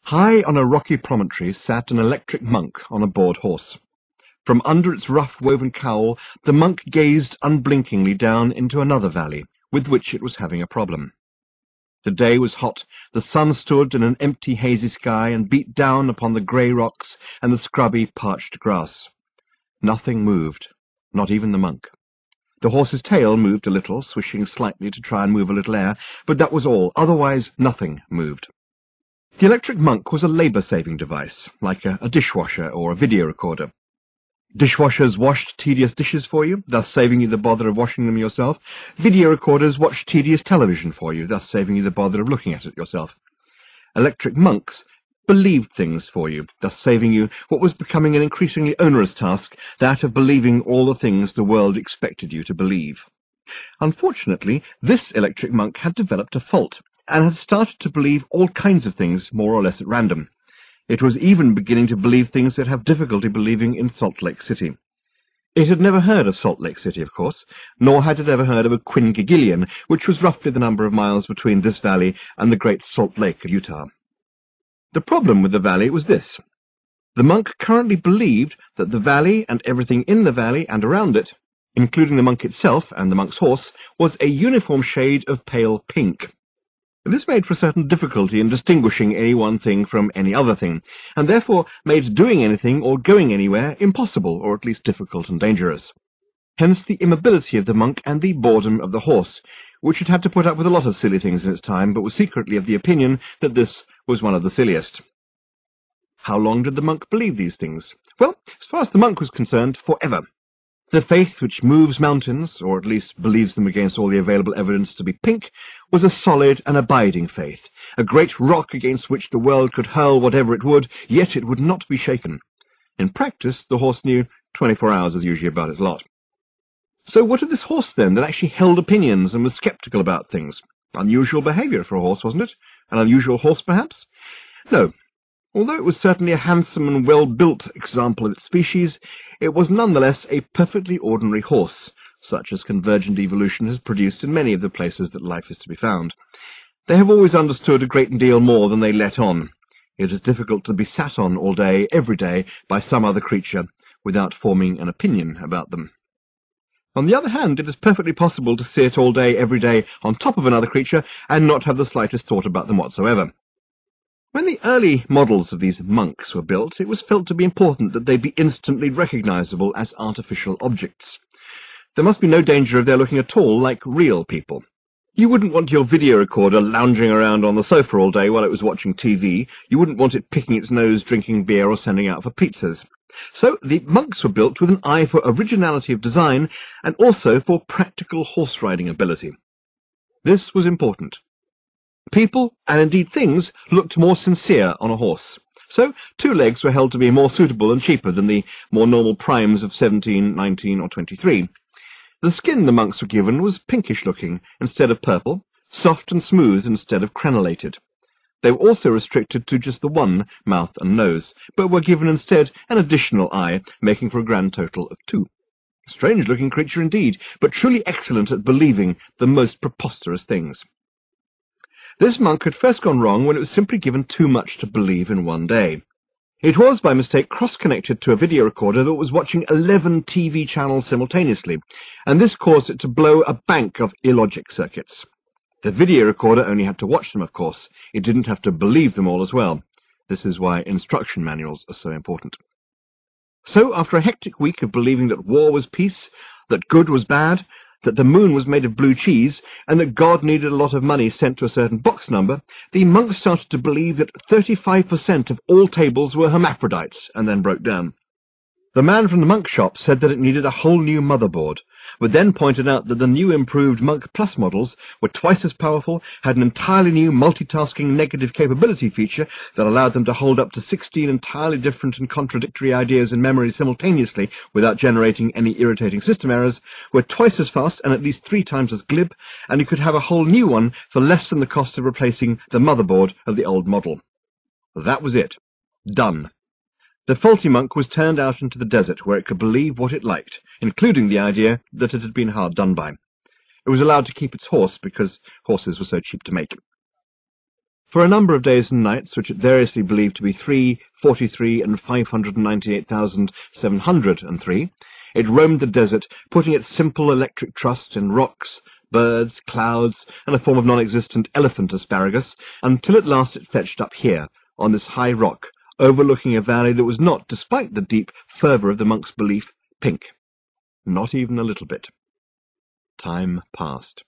High on a rocky promontory sat an electric monk on a bored horse. From under its rough woven cowl, the monk gazed unblinkingly down into another valley, with which it was having a problem. The day was hot, the sun stood in an empty hazy sky and beat down upon the grey rocks and the scrubby parched grass. Nothing moved, not even the monk. The horse's tail moved a little, swishing slightly to try and move a little air, but that was all. Otherwise nothing moved. The electric monk was a labour-saving device, like a dishwasher or a video recorder. Dishwashers washed tedious dishes for you, thus saving you the bother of washing them yourself. Video recorders watched tedious television for you, thus saving you the bother of looking at it yourself. Electric monks believed things for you, thus saving you what was becoming an increasingly onerous task, that of believing all the things the world expected you to believe. Unfortunately, this electric monk had developed a fault, and had started to believe all kinds of things more or less at random. It was even beginning to believe things that have difficulty believing in Salt Lake City. It had never heard of Salt Lake City, of course, nor had it ever heard of a quingillion, which was roughly the number of miles between this valley and the Great Salt Lake of Utah. The problem with the valley was this. The monk currently believed that the valley and everything in the valley and around it, including the monk itself and the monk's horse, was a uniform shade of pale pink. This made for a certain difficulty in distinguishing any one thing from any other thing, and therefore made doing anything or going anywhere impossible, or at least difficult and dangerous. Hence the immobility of the monk and the boredom of the horse, which had had to put up with a lot of silly things in its time, but was secretly of the opinion that this was one of the silliest. How long did the monk believe these things? Well, as far as the monk was concerned, forever. The faith which moves mountains, or at least believes them against all the available evidence to be pink, was a solid and abiding faith, a great rock against which the world could hurl whatever it would, yet it would not be shaken. In practice, the horse knew 24 hours is usually about its lot. So what of this horse, then, that actually held opinions and was sceptical about things? Unusual behaviour for a horse, wasn't it? An unusual horse, perhaps? No. Although it was certainly a handsome and well-built example of its species, it was nonetheless a perfectly ordinary horse, such as convergent evolution has produced in many of the places that life is to be found. They have always understood a great deal more than they let on. It is difficult to be sat on all day, every day, by some other creature, without forming an opinion about them. On the other hand, it is perfectly possible to sit all day, every day, on top of another creature, and not have the slightest thought about them whatsoever. When the early models of these monks were built, it was felt to be important that they be instantly recognizable as artificial objects. There must be no danger of their looking at all like real people. You wouldn't want your video recorder lounging around on the sofa all day while it was watching TV. You wouldn't want it picking its nose, drinking beer, or sending out for pizzas. So the monks were built with an eye for originality of design and also for practical horse-riding ability. This was important. People, and indeed things, looked more sincere on a horse. So 2 legs were held to be more suitable and cheaper than the more normal primes of 17, 19, or 23. The skin the monks were given was pinkish-looking instead of purple, soft and smooth instead of crenellated. They were also restricted to just the one mouth and nose, but were given instead an additional eye, making for a grand total of 2. A strange-looking creature indeed, but truly excellent at believing the most preposterous things. This monk had first gone wrong when it was simply given too much to believe in one day. It was, by mistake, cross-connected to a video recorder that was watching 11 TV channels simultaneously, and this caused it to blow a bank of illogic circuits. The video recorder only had to watch them, of course. It didn't have to believe them all as well. This is why instruction manuals are so important. So, after a hectic week of believing that war was peace, that good was bad, that the moon was made of blue cheese, and that God needed a lot of money sent to a certain box number, the monks started to believe that 35% of all tables were hermaphrodites, and then broke down. The man from the monk shop said that it needed a whole new motherboard, but then pointed out that the new improved Monk Plus models were twice as powerful, had an entirely new multitasking negative capability feature that allowed them to hold up to 16 entirely different and contradictory ideas in memory simultaneously without generating any irritating system errors, were twice as fast and at least 3 times as glib, and you could have a whole new one for less than the cost of replacing the motherboard of the old model. That was it. Done. The faulty monk was turned out into the desert where it could believe what it liked, including the idea that it had been hard done by. It was allowed to keep its horse because horses were so cheap to make. For a number of days and nights, which it variously believed to be 3, 43, and 598,703, it roamed the desert, putting its simple electric trust in rocks, birds, clouds, and a form of non-existent elephant asparagus, until at last it fetched up here, on this high rock, overlooking a valley that was not, despite the deep fervour of the monk's belief, pink. Not even a little bit. Time passed.